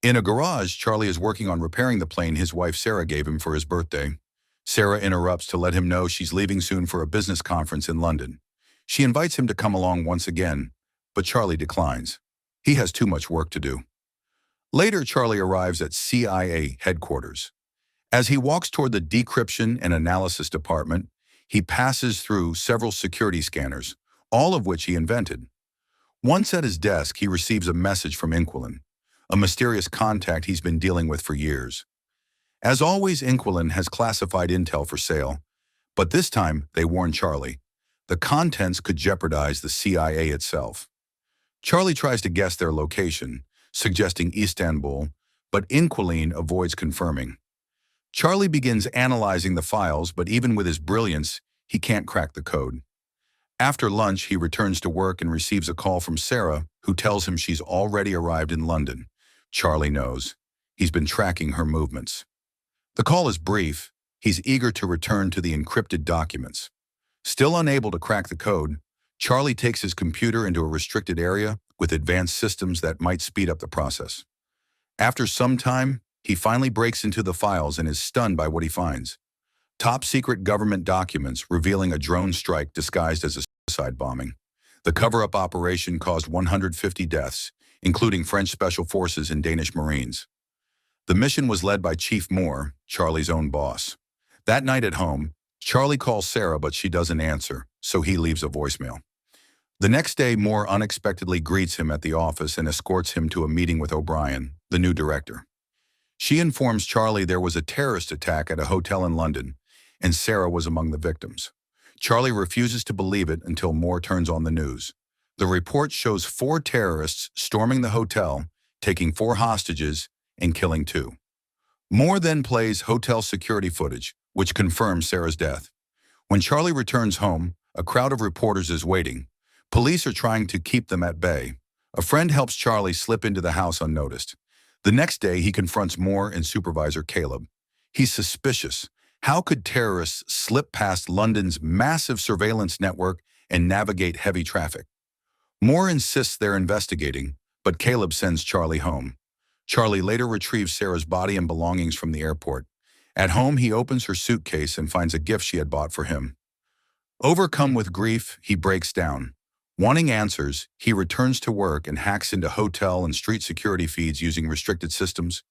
In a garage, Charlie is working on repairing the plane his wife Sarah gave him for his birthday. Sarah interrupts to let him know she's leaving soon for a business conference in London. She invites him to come along once again, but Charlie declines. He has too much work to do. Later, Charlie arrives at CIA headquarters. As he walks toward the decryption and analysis department, he passes through several security scanners, all of which he invented. Once at his desk, he receives a message from Inquilin, a mysterious contact he's been dealing with for years. As always, Inquilin has classified intel for sale, but this time they warn Charlie. The contents could jeopardize the CIA itself. Charlie tries to guess their location, suggesting Istanbul, but Inquilin avoids confirming. Charlie begins analyzing the files, but even with his brilliance, he can't crack the code. After lunch, he returns to work and receives a call from Sarah, who tells him she's already arrived in London. Charlie knows. He's been tracking her movements. The call is brief. He's eager to return to the encrypted documents. Still unable to crack the code, Charlie takes his computer into a restricted area with advanced systems that might speed up the process. After some time, he finally breaks into the files and is stunned by what he finds. Top-secret government documents revealing a drone strike disguised as a suicide bombing. The cover-up operation caused 150 deaths, including French Special Forces and Danish Marines. The mission was led by Chief Moore, Charlie's own boss. That night at home, Charlie calls Sarah, but she doesn't answer, so he leaves a voicemail. The next day, Moore unexpectedly greets him at the office and escorts him to a meeting with O'Brien, the new director. She informs Charlie there was a terrorist attack at a hotel in London, and Sarah was among the victims. Charlie refuses to believe it until Moore turns on the news. The report shows 4 terrorists storming the hotel, taking 4 hostages, and killing 2. Moore then plays hotel security footage, which confirms Sarah's death. When Charlie returns home, a crowd of reporters is waiting. Police are trying to keep them at bay. A friend helps Charlie slip into the house unnoticed. The next day, he confronts Moore and supervisor Caleb. He's suspicious. How could terrorists slip past London's massive surveillance network and navigate heavy traffic? Moore insists they're investigating, but Caleb sends Charlie home. Charlie later retrieves Sarah's body and belongings from the airport. At home, he opens her suitcase and finds a gift she had bought for him. Overcome with grief, he breaks down. Wanting answers, he returns to work and hacks into hotel and street security feeds using restricted systems.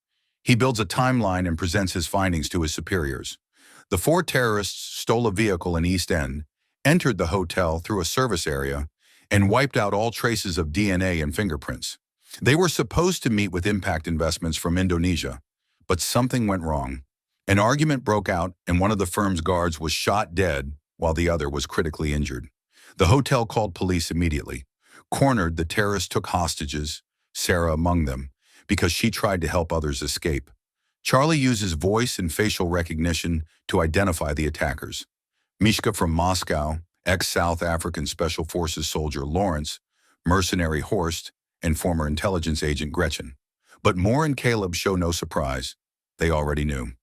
He builds a timeline and presents his findings to his superiors. The 4 terrorists stole a vehicle in East End, entered the hotel through a service area, and wiped out all traces of DNA and fingerprints. They were supposed to meet with impact investments from Indonesia, but something went wrong. An argument broke out, and one of the firm's guards was shot dead while the other was critically injured. The hotel called police immediately. Cornered, the terrorists took hostages, Sarah among them, because she tried to help others escape. Charlie uses voice and facial recognition to identify the attackers. Mishka from Moscow, ex-South African Special Forces soldier Lawrence, mercenary Horst, and former intelligence agent Gretchen. But Moore and Caleb show no surprise. They already knew.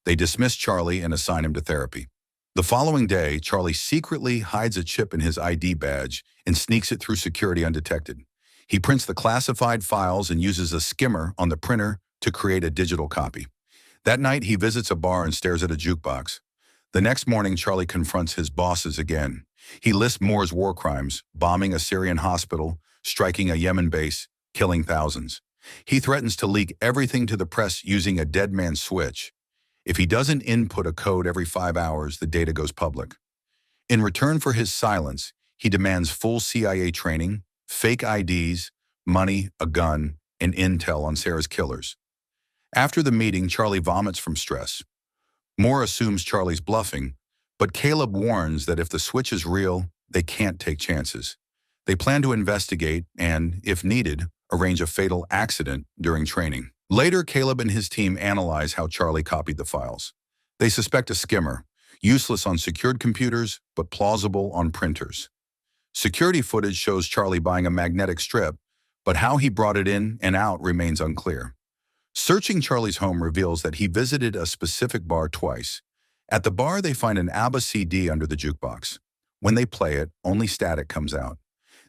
They dismiss Charlie and assign him to therapy. The following day, Charlie secretly hides a chip in his ID badge and sneaks it through security undetected. He prints the classified files and uses a skimmer on the printer to create a digital copy. That night, he visits a bar and stares at a jukebox. The next morning, Charlie confronts his bosses again. He lists Moore's war crimes, bombing a Syrian hospital, striking a Yemen base, killing thousands. He threatens to leak everything to the press using a dead man's switch. If he doesn't input a code every 5 hours, the data goes public. In return for his silence, he demands full CIA training, fake IDs, money, a gun, and intel on Sarah's killers. After the meeting, Charlie vomits from stress. Moore assumes Charlie's bluffing, but Caleb warns that if the switch is real, they can't take chances. They plan to investigate and, if needed, arrange a fatal accident during training. Later, Caleb and his team analyze how Charlie copied the files. They suspect a skimmer, useless on secured computers, but plausible on printers. Security footage shows Charlie buying a magnetic strip, but how he brought it in and out remains unclear. Searching Charlie's home reveals that he visited a specific bar twice. At the bar, they find an ABBA CD under the jukebox. When they play it, only static comes out.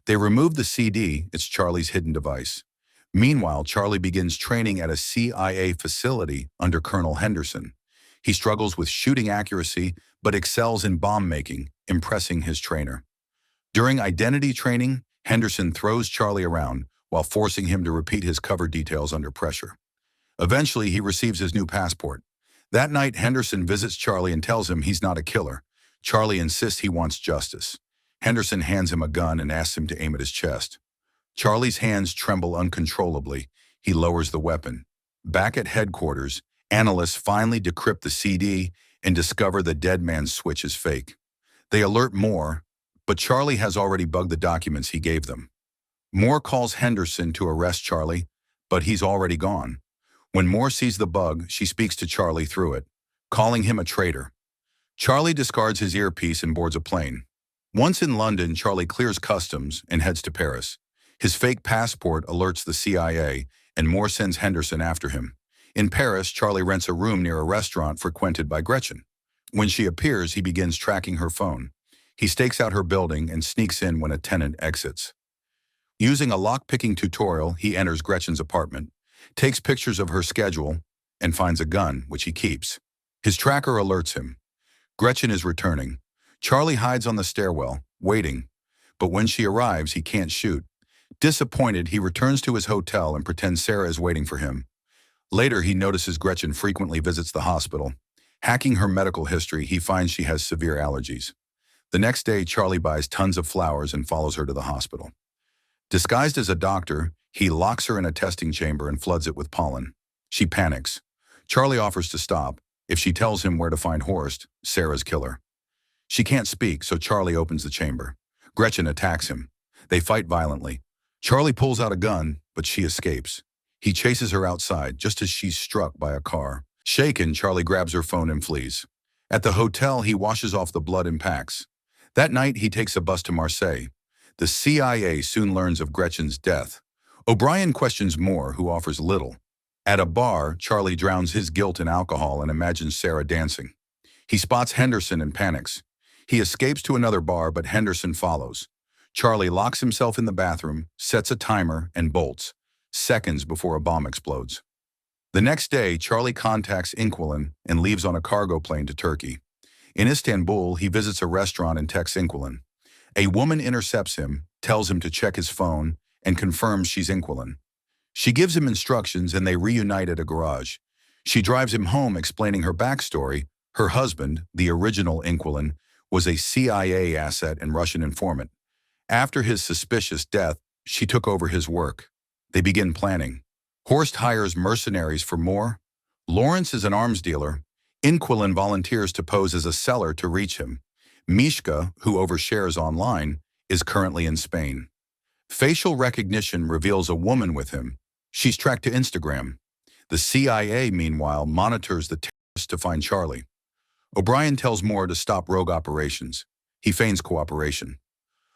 They remove the CD, it's Charlie's hidden device. Meanwhile, Charlie begins training at a CIA facility under Colonel Henderson. He struggles with shooting accuracy, but excels in bomb making, impressing his trainer. During identity training, Henderson throws Charlie around while forcing him to repeat his cover details under pressure. Eventually, he receives his new passport. That night, Henderson visits Charlie and tells him he's not a killer. Charlie insists he wants justice. Henderson hands him a gun and asks him to aim at his chest. Charlie's hands tremble uncontrollably. He lowers the weapon. Back at headquarters, analysts finally decrypt the CD and discover the dead man's switch is fake. They alert Moore, but Charlie has already bugged the documents he gave them. Moore calls Henderson to arrest Charlie, but he's already gone. When Moore sees the bug, she speaks to Charlie through it, calling him a traitor. Charlie discards his earpiece and boards a plane. Once in London, Charlie clears customs and heads to Paris. His fake passport alerts the CIA, and Moore sends Henderson after him. In Paris, Charlie rents a room near a restaurant frequented by Gretchen. When she appears, he begins tracking her phone. He stakes out her building and sneaks in when a tenant exits. Using a lock-picking tutorial, he enters Gretchen's apartment, takes pictures of her schedule, and finds a gun, which he keeps. His tracker alerts him. Gretchen is returning. Charlie hides on the stairwell, waiting, but when she arrives, he can't shoot. Disappointed, he returns to his hotel and pretends Sarah is waiting for him. Later, he notices Gretchen frequently visits the hospital. Hacking her medical history, he finds she has severe allergies. The next day, Charlie buys tons of flowers and follows her to the hospital. Disguised as a doctor, he locks her in a testing chamber and floods it with pollen. She panics. Charlie offers to stop. If she tells him where to find Horst, Sarah's killer. She can't speak, so Charlie opens the chamber. Gretchen attacks him. They fight violently. Charlie pulls out a gun, but she escapes. He chases her outside just as she's struck by a car. Shaken, Charlie grabs her phone and flees. At the hotel, he washes off the blood and packs. That night, he takes a bus to Marseille. The CIA soon learns of Gretchen's death. O'Brien questions Moore, who offers little. At a bar, Charlie drowns his guilt in alcohol and imagines Sarah dancing. He spots Henderson and panics. He escapes to another bar, but Henderson follows. Charlie locks himself in the bathroom, sets a timer, and bolts, seconds before a bomb explodes. The next day, Charlie contacts Inquilin and leaves on a cargo plane to Turkey. In Istanbul, he visits a restaurant and texts Inquilin. A woman intercepts him, tells him to check his phone, and confirms she's Inquilin. She gives him instructions and they reunite at a garage. She drives him home explaining her backstory. Her husband, the original Inquilin, was a CIA asset and Russian informant. After his suspicious death, she took over his work. They begin planning. Horst hires mercenaries for Moore. Lawrence is an arms dealer. Inquilin volunteers to pose as a seller to reach him. Mishka, who overshares online, is currently in Spain. Facial recognition reveals a woman with him. She's tracked to Instagram. The CIA, meanwhile, monitors the terrorists to find Charlie. O'Brien tells Moore to stop rogue operations. He feigns cooperation.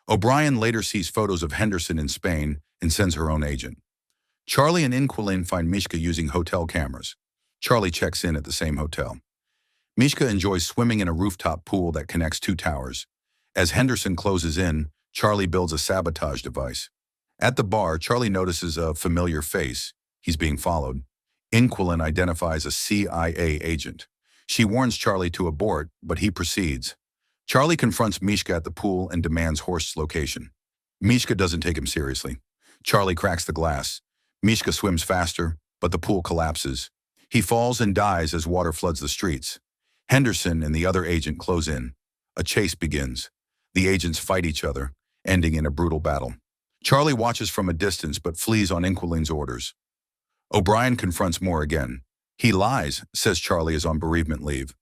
O'Brien later sees photos of Henderson in Spain and sends her own agent. Charlie and Inquilin find Mishka using hotel cameras. Charlie checks in at the same hotel. Mishka enjoys swimming in a rooftop pool that connects two towers. As Henderson closes in, Charlie builds a sabotage device. At the bar, Charlie notices a familiar face. He's being followed. Inquilin identifies a CIA agent. She warns Charlie to abort, but he proceeds. Charlie confronts Mishka at the pool and demands Horst's location. Mishka doesn't take him seriously. Charlie cracks the glass. Mishka swims faster, but the pool collapses. He falls and dies as water floods the streets. Henderson and the other agent close in. A chase begins. The agents fight each other, ending in a brutal battle. Charlie watches from a distance but flees on Inquilin's orders. O'Brien confronts Moore again. He lies, says Charlie is on bereavement leave.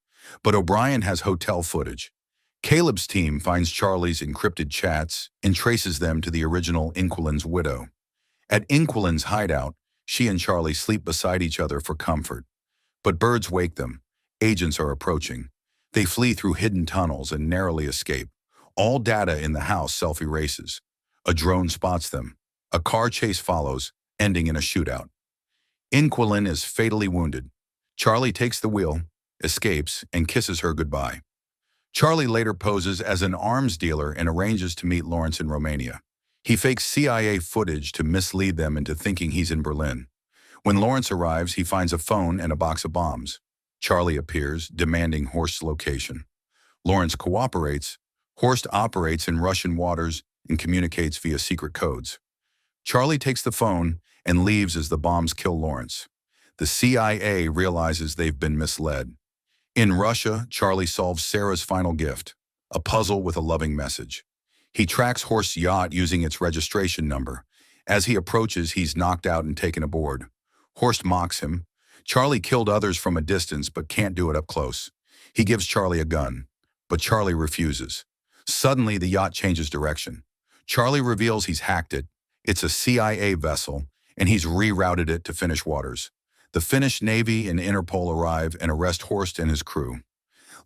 But O'Brien has hotel footage. Caleb's team finds Charlie's encrypted chats and traces them to the original Inquilin's widow. At Inquilin's hideout, she and Charlie sleep beside each other for comfort. But birds wake them. Agents are approaching. They flee through hidden tunnels and narrowly escape. All data in the house self-erases. A drone spots them. A car chase follows, ending in a shootout. Inquilin is fatally wounded. Charlie takes the wheel, escapes, and kisses her goodbye. Charlie later poses as an arms dealer and arranges to meet Lawrence in Romania. He fakes CIA footage to mislead them into thinking he's in Berlin. When Lawrence arrives, he finds a phone and a box of bombs. Charlie appears, demanding Horst's location. Lawrence cooperates. Horst operates in Russian waters and communicates via secret codes. Charlie takes the phone and leaves as the bombs kill Lawrence. The CIA realizes they've been misled. In Russia, Charlie solves Sarah's final gift, a puzzle with a loving message. He tracks Horst's yacht using its registration number. As he approaches, he's knocked out and taken aboard. Horst mocks him. Charlie killed others from a distance but can't do it up close. He gives Charlie a gun, but Charlie refuses. Suddenly, the yacht changes direction. Charlie reveals he's hacked it. It's a CIA vessel, and he's rerouted it to Finnish waters. The Finnish Navy and Interpol arrive and arrest Horst and his crew.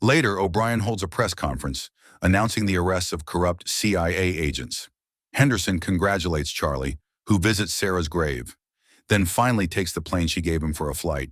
Later, O'Brien holds a press conference, announcing the arrests of corrupt CIA agents. Henderson congratulates Charlie, who visits Sarah's grave, then finally takes the plane she gave him for a flight.